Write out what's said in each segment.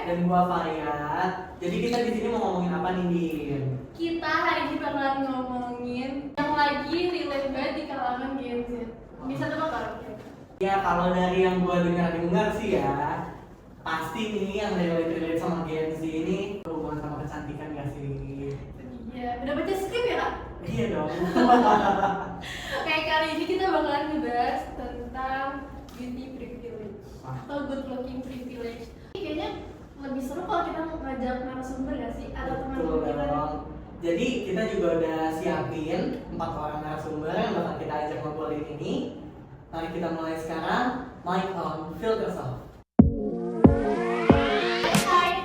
dan gua Variat. Jadi kita di sini mau ngomongin apa nih, Din? Kita hari ini bakalan ngomongin yang lagi relate banget di kalangan Gen Z. Bisa tebak kalau Ya kalau dari yang gua dengar sih ya, pasti nih yang relate sama Gen Z ini berhubungan sama kecantikan gak sih? Iya, udah baca skrip ya kak? Iya dong. Kayak kali ini kita bakalan ngebahas tentang beauty privilege atau good looking privilege. Ini kayaknya lebih seru kalau kita ngajak narasumber gak sih? Atau teman-teman kita nih? Jadi kita juga udah siapin 4 orang narasumber yang bakal kita ajak ngobrolin ini. Mari kita mulai sekarang. Mic on, feel yourself. Hai.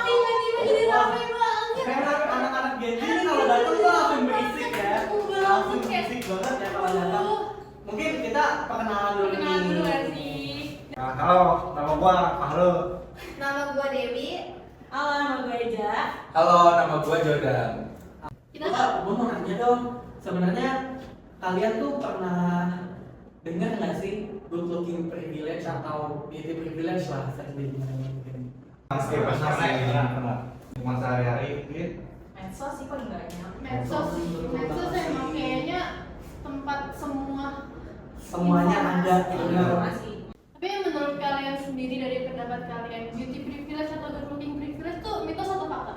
Tiba-tiba jadi rame banget. Karena anak-anak Gen Z ini kalau datang tuh langsung berisik ya. Langsung berisik banget ya kalau datang. Mungkin kita perkenalan dulu Perkenalan nih. dulu gak sih? Nah, halo, nama gua Fahru. Nama gue Dewi. Halo, nama gue Eja. Halo, nama gua Jordan. Kita Gua mau nanya dong, sebenarnya kalian tuh pernah dengar nggak sih good looking privilege atau beauty privilege lah, sering mungkin. Pasti pernah pernah. Cuma sehari-hari gitu. Medsos sih paling banyak. medsos emang kayaknya tempat Semuanya ada gitu. Informasi. Tapi menurut kalian sendiri dari pendapat kalian, beauty privilege atau good looking privilege tuh mitos atau fakta?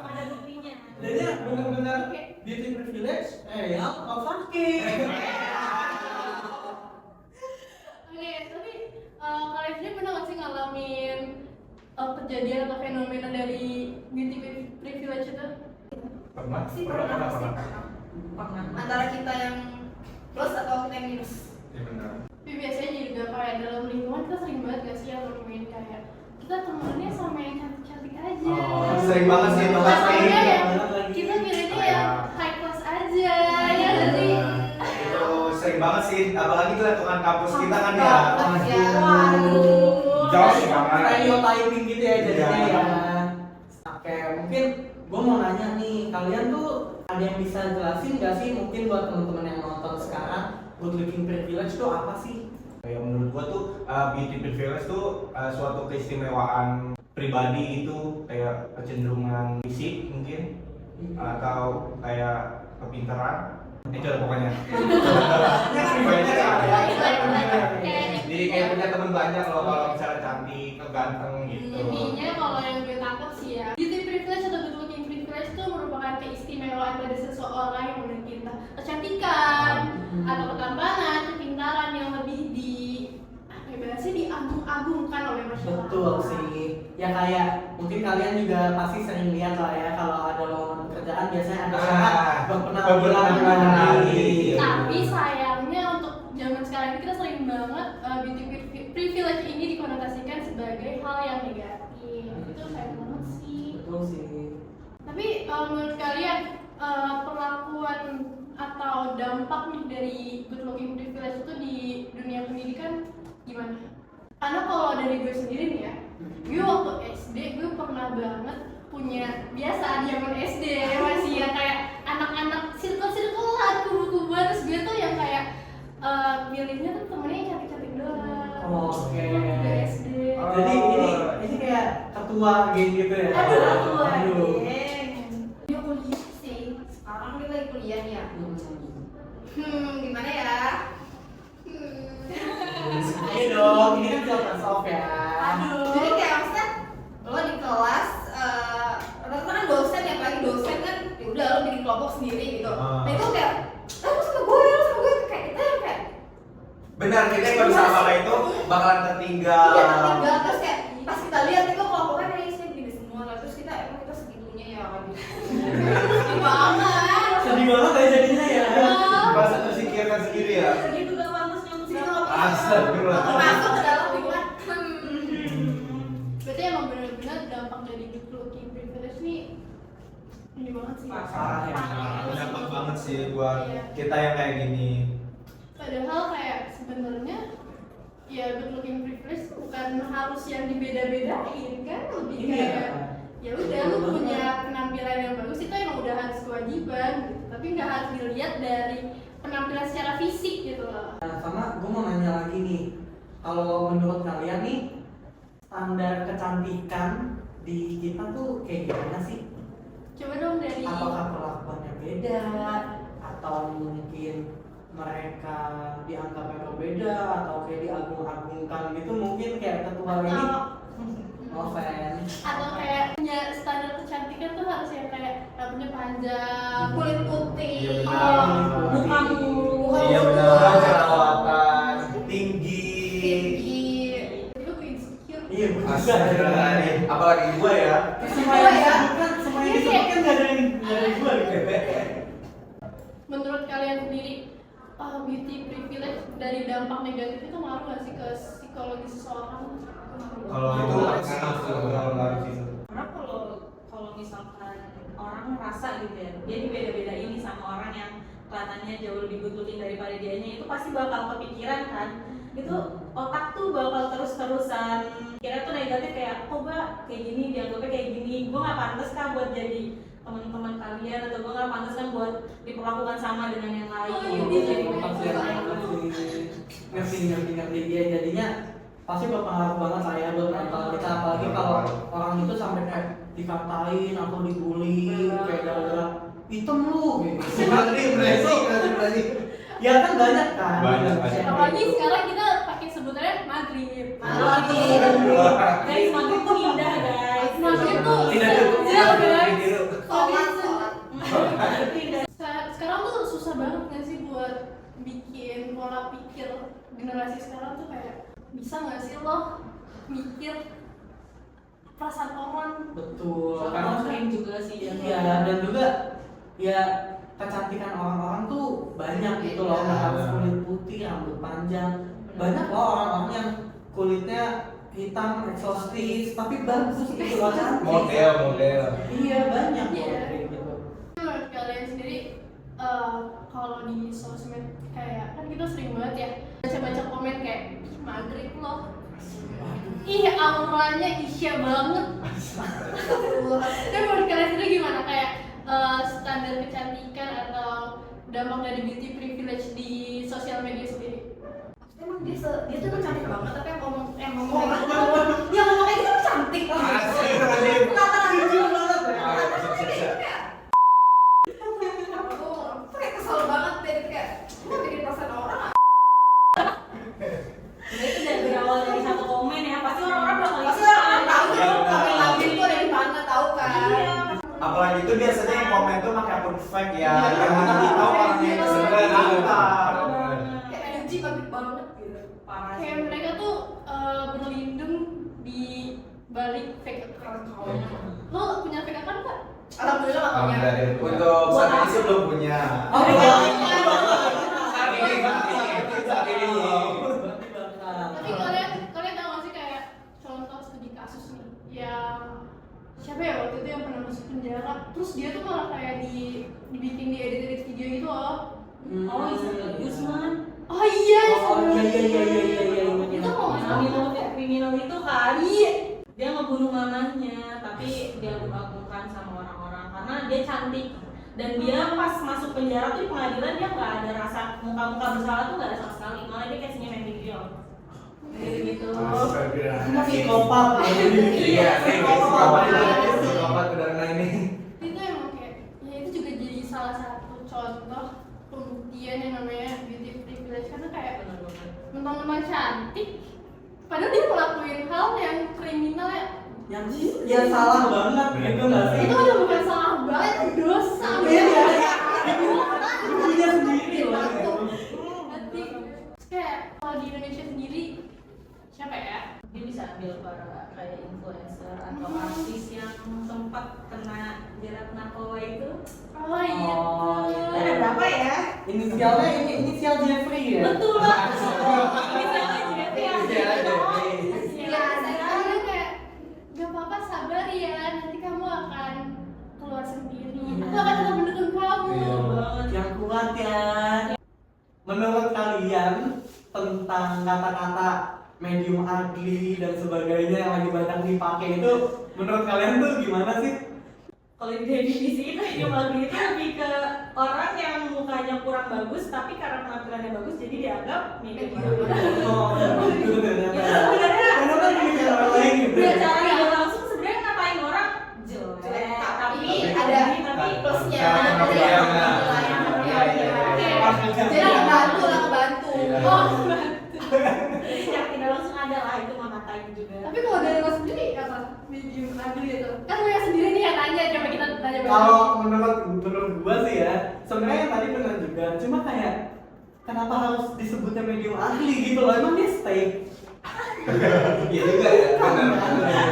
Ada buktinya. Jadi benar-benar beauty privilege, ya kau sakit. Oke, tapi kalian sendiri pernah nggak sih ngalamin kejadian atau fenomena dari beauty privilege itu? Pernah? Sih pernah. Antara kita yang plus atau kita yang minus. Iya benar. Tapi biasanya juga kayak dalam lingkungan kita sering banget gak sih yang nemuin kayak kita temennya sama yang cantik-cantik aja. Oh, sering banget sih itu pasti. Makanya ya, Banget lagi. kita milihnya yang high class aja, ya nggak sih? Itu sering banget sih, apalagi tuh lingkungan kampus kita kan ya. Banget ya. Waduh. Jauh sih banget. Stereotyping gitu ya jadinya Iya. ya. Oke, mungkin gue mau nanya nih, kalian tuh ada yang bisa jelasin nggak sih mungkin buat teman-teman yang nonton sekarang good looking privilege itu apa sih? Kayak menurut gua tuh beauty privilege tuh suatu keistimewaan pribadi itu kayak kecenderungan fisik mungkin atau kayak kepintaran. Itu lah pokoknya. Jadi kayak punya teman banyak loh kalau misalnya cantik, ganteng gitu. Intinya kalau yang gue tangkap sih ya, beauty privilege atau good looking privilege itu merupakan keistimewaan pada seseorang yang memiliki entah kecantikan atau ketampanan, kepintaran yang lebih di apa ya bahasanya diagung-agungkan oleh masyarakat. Betul sih. Ya kayak mungkin kalian juga pasti sering lihat lah ya kalau ada lowongan pekerjaan biasanya ada syarat berpenampilan Iya. Tapi sayangnya untuk zaman sekarang ini kita sering banget beauty privilege ini dikonotasikan sebagai hal yang negatif. Itu sayang banget sih. Betul sih. Tapi menurut kalian perlakuan atau dampak nih dari good looking privilege itu di dunia pendidikan gimana? Karena kalau dari gue sendiri nih ya, gue waktu SD gue pernah banget punya biasa di zaman SD masih yang kayak anak-anak circle-circlean, kubu-kubuan, terus gue tuh yang kayak milihnya tuh temennya yang cantik-cantik doang. Oke. Di SD. Jadi ini kayak ketua geng gitu ya. Aduh, ketua Aduh. Dia kuliah sih. Sekarang dia lagi kuliah nih ya. Gimana ya? Iya dong, ini kan filter soft ya. Jadi kayak maksudnya lo di kelas, rata-rata kan dosen ya, apalagi dosen kan ya udah lo bikin kelompok sendiri gitu. Nah itu kayak, lo sama gue kayak kita yang kayak Benar, kita kalau bisa apa itu bakalan tertinggal. iya tertinggal. Terus kayak pas kita lihat itu kelompoknya kayak isinya gini semua lah. Terus kita emang kita segitunya ya kan. Sedih banget. Sedih banget ya jadinya ya. Merasa tersingkirkan sendiri ya. Segitu gak pantasnya musik Astagfirullah. masuk ke dalam lingkungan. Berarti emang benar-benar dampak dari good looking privilege nih ini banget sih. Parah ya. Dampak banget sih buat kita yang kayak gini. Padahal kayak sebenarnya ya good looking privilege bukan harus yang dibeda-bedain kan, lebih Iya. kayak ya udah lu punya penampilan yang bagus itu emang udah harus kewajiban gitu. Tapi nggak harus dilihat dari penampilan secara fisik gitu loh. Nah, sama gue mau nanya lagi nih, kalau menurut kalian nih standar kecantikan di kita tuh kayak gimana sih? Coba dong dari Apakah perlakuannya beda atau mungkin mereka dianggapnya berbeda atau kayak diagung-agungkan gitu, mungkin kayak ketua ini atau kayak punya standar kecantikan tuh harus yang kayak rambutnya panjang, Kulit putih. Iya benar. muka mulu, Iya benar. Jerawatan tinggi. itu gue insecure. Iya, gue juga. Astagfirullahaladzim. Apalagi gua ya. Semua yang disebutkan, semua yang disebutkan nggak ada yang gue gitu. Menurut kalian sendiri, beauty privilege dari dampak negatif itu ngaruh nggak sih ke psikologi seseorang? Kalau itu ngaruh sih. Karena kalau misalkan orang ngerasa gitu ya, dia beda-beda ini sama orang yang kelihatannya jauh lebih good looking daripada dianya, itu pasti bakal kepikiran kan. Itu otak tuh bakal terus-terusan kira tuh negatif, kayak kok gak kayak gini, dianggapnya kayak gini, gue gak pantas kan buat jadi teman-teman kalian, atau gue gak pantas kan buat diperlakukan sama dengan yang lain. Jadi ngerti dia, jadinya pasti berpengaruh banget saya buat mental kita, apalagi kalau orang itu sampai kayak dikatain atau dibully kayak gara-gara hitam lu gitu. Berarti. Ya kan banyak kan. Banyak. Apalagi sekarang kita pakai sebutannya maghrib. Guys, maghrib tuh indah guys. Maghrib tuh Tidak senja guys. Sholat. Sekarang tuh susah banget nggak sih buat bikin pola pikir generasi sekarang tuh kayak bisa nggak sih lo mikir perasaan orang? Betul. Karena Karena sering juga sih ya. ya, dan juga ya kecantikan orang-orang tuh banyak gitu loh, nggak harus kulit putih, rambut panjang. Banyak loh orang-orang yang kulitnya hitam eksotis tapi bagus gitu loh, cantik. Model. Iya, banyak loh Iya. kayak gitu. Menurut kalian sendiri, kalau di sosmed kayak kan kita sering banget ya baca-baca komen kayak "Ih, maghrib loh, ih auranya Isya banget." Tapi menurut kalian sendiri gimana, kayak standar kecantikan atau dampak dari beauty privilege di sosial media sendiri? Emang dia tuh cantik banget, tapi yang ngomong kayak gitu tuh cantik. Aku kayak kesel banget deh, kayak lu bikin perasaan orang. Itu dari berawal dari satu komen ya, pasti orang-orang bakal Pasti orang tahu Iya, tuh benar. komen lagi itu dari mana, tahu kan? Iya. Apalagi itu biasanya yang komen tuh pakai akun fake ya, yang mana kita tahu orangnya itu sebenarnya apa. Kayak energi pabrik banget gitu. Parah Kayak sih. mereka tuh berlindung di balik fake account. Lo punya fake account nggak? Alhamdulillah nggak punya. Untuk saat ini sih belum punya. Oh, Saat ini. Tapi kalian tahu nggak sih kayak contoh studi kasus nih yang siapa ya waktu itu yang pernah masuk penjara, terus dia tuh malah kayak dibikin di edit video gitu loh. Oh, Yusman. Oh iya, iya. itu mau Kriminal itu kan. Iya. Dia ngebunuh mamahnya, tapi dia diagung-agungkan sama orang-orang karena dia cantik. Dan dia pas masuk penjara tuh di pengadilan dia nggak ada rasa muka-muka bersalah tuh nggak ada sama sekali, malah dia kayak senyum yang video gitu. Psikopat. Iya, psikopat benar ini. Itu emang kayak ya itu juga jadi salah satu contoh pembuktian yang namanya beauty privilege, karena kayak Bener-bener. mentang-mentang cantik padahal dia ngelakuin hal yang kriminal ya. Yang ya salah banget gitu nggak sih? Itu udah bukan salah banget, itu dosa. Iya. Ibunya sendiri loh. Nanti kayak kalau di Indonesia sendiri siapa ya? Dia bisa ambil para kayak influencer atau artis yang sempat kena jerat narkoba itu. Oh iya. Oh, iya. Ada berapa ya? Inisialnya ini inisial Jeffrey ya? Betul banget. Misalnya Jeffrey Iya, saya kayak gak apa-apa, sabar ya, nanti kamu akan keluar sendiri. Aku akan tetap mendukung kamu. Iya. Yang kuat ya. Menurut kalian tentang kata-kata medium ugly dan sebagainya yang lagi banyak dipakai itu, menurut kalian tuh gimana sih? Kalau di definisi itu medium ugly itu lebih ke orang yang mukanya kurang bagus tapi karena penampilannya bagus jadi dianggap medium ugly. Oh, itu ternyata. Itu sebenarnya Kenapa ini cara lain gitu? udah cara nggak langsung sebenarnya ngatain orang jelek Tapi tapi ada tapi plusnya. Cara penampilannya. Jadi ngebantu lah, ngebantu. oh jadi yang tidak langsung ada lah itu mah ngatain juga. Tapi kalau dari lo sendiri apa medium ugly itu? Kan lo yang sendiri nih yang nanya, coba kita tanya balik. Kalau menurut gua sih ya, sebenarnya yang tadi benar juga. Cuma kayak kenapa harus disebutnya medium ugly gitu loh? Emang dia steak? Iya juga ya. Bukan, Benar.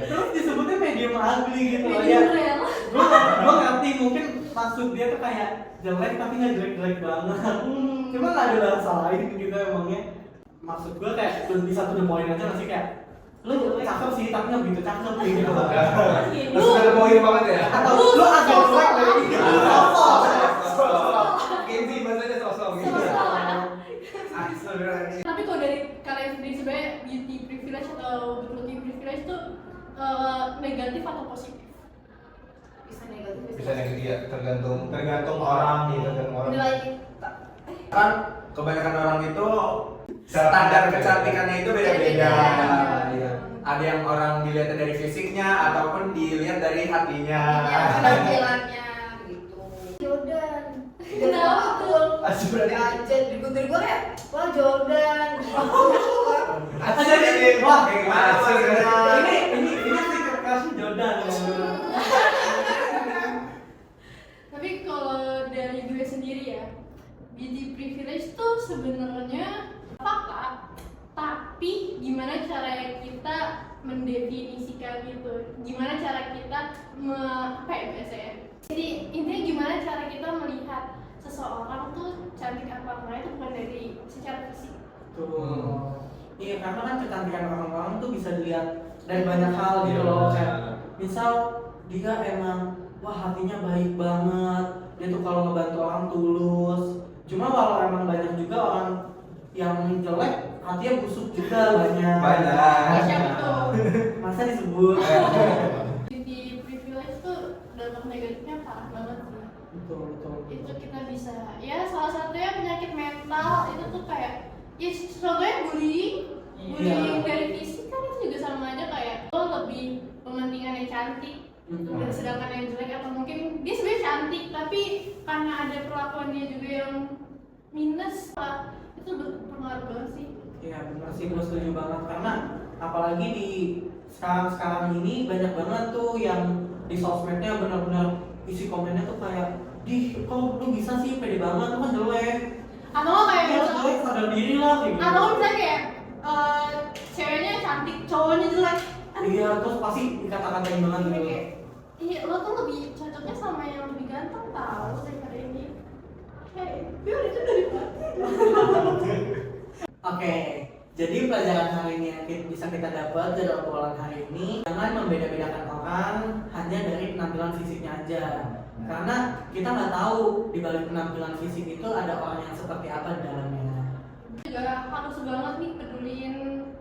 Terus disebutnya medium ugly gitu loh medium ya. rare. Gua ngerti mungkin maksud dia tuh kayak jelek tapi nggak jelek-jelek banget. Cuma nggak ada bahasa lain gitu emangnya. Maksud gua kayak bisa to the point aja nggak sih kayak lu cakep sih tapi nggak begitu cakep gitu. Terus ada poin banget ya. Atau lu agak jelek dari gitu. Genzi bahasanya sosok gitu. Tapi kalau dari kalian sendiri sebenarnya beauty privilege atau good looking privilege itu negatif atau positif? Bisa negatif. Bisa negatif ya, tergantung orang gitu, tergantung orang. Nilai kita. Kan kebanyakan orang itu standar kecantikannya itu beda-beda. Iya. Ada yang orang dilihat dari fisiknya ataupun dilihat dari hatinya. Penampilannya begitu. Jordan. Kenapa tuh? Sebenarnya Aja di guntur gue kayak wah Jordan. Ada nih, wah kayak gimana sih? ini sih kasih Jordan. Tapi kalau dari gue sendiri ya, beauty privilege tuh sebenarnya fakta, tapi gimana cara kita mendefinisikan itu, gimana cara kita apa ya biasanya. Jadi intinya gimana cara kita melihat seseorang tuh cantik apa enggak itu bukan dari secara fisik. Tuh. Iya, karena kan kecantikan orang-orang tuh bisa dilihat dari banyak hal gitu loh. Kayak misal dia emang wah hatinya baik banget, dia tuh kalau ngebantu orang tulus. Cuma walau emang banyak juga orang yang jelek, hatinya busuk juga banyak. Siapa tuh? Masa disebut? Beauty privilege tuh dampak negatifnya parah banget sih. Betul. Itu kita bisa ya salah satunya penyakit mental itu tuh kayak ya contohnya bullying Iya. dari fisik kan itu juga sama aja kayak lo lebih mementingkan yang cantik dan sedangkan yang jelek atau mungkin dia sebenarnya cantik tapi karena ada perlakuan dia juga yang minus lah itu berpengaruh banget sih. Iya benar sih, gue setuju banget karena apalagi di sekarang ini banyak banget tuh yang di sosmednya benar-benar isi komennya tuh kayak kok lu bisa sih pede banget, lu kan jelek. Atau lo kayak Lu jelek sadar diri lah kayak gitu. atau lo misalnya kayak ceweknya cantik cowoknya jelek. Iya, terus pasti dikata-katain banget gitu. Kayak, iya lo tuh lebih cocoknya sama yang lebih ganteng tau daripada ini. Kayak, biar itu dari mana? Oke, jadi pelajaran hari ini yang bisa kita dapat dari obrolan hari ini, jangan membeda-bedakan orang hanya dari penampilan fisiknya aja. Karena kita nggak tahu di balik penampilan fisik itu ada orang yang seperti apa di dalamnya. Juga harus banget nih peduliin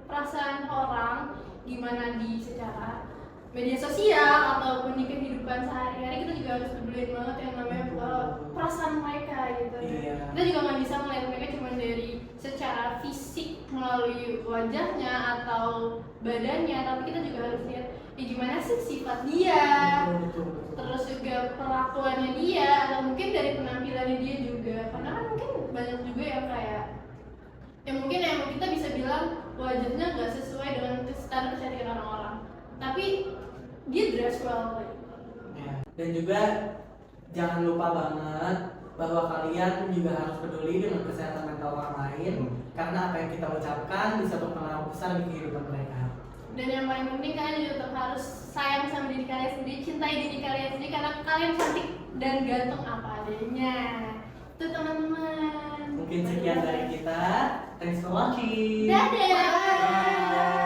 perasaan orang gimana di secara media sosial ataupun di kehidupan sehari-hari. Kita juga harus peduliin banget yang namanya perasaan mereka gitu. Iya. Kita juga nggak bisa melihat mereka cuma dari secara fisik melalui wajahnya atau badannya, tapi kita juga harus lihat ya gimana sih sifat dia, Betul. terus juga perlakuannya dia atau mungkin dari penampilannya dia juga. Karena kan mungkin banyak juga yang kayak yang mungkin yang kita bisa bilang wajahnya nggak sesuai dengan standar kecantikan orang-orang, tapi dia dress well. Ya. Dan juga jangan lupa banget bahwa kalian juga harus peduli dengan kesehatan mental orang lain karena apa yang kita ucapkan bisa berpengaruh besar di kehidupan mereka. Dan yang paling penting kalian juga tetap harus sayang sama diri kalian sendiri, cintai diri kalian sendiri karena kalian cantik dan ganteng apa adanya. Itu teman-teman. Mungkin sekian dari kita. Thanks for watching. Dadah. Bye.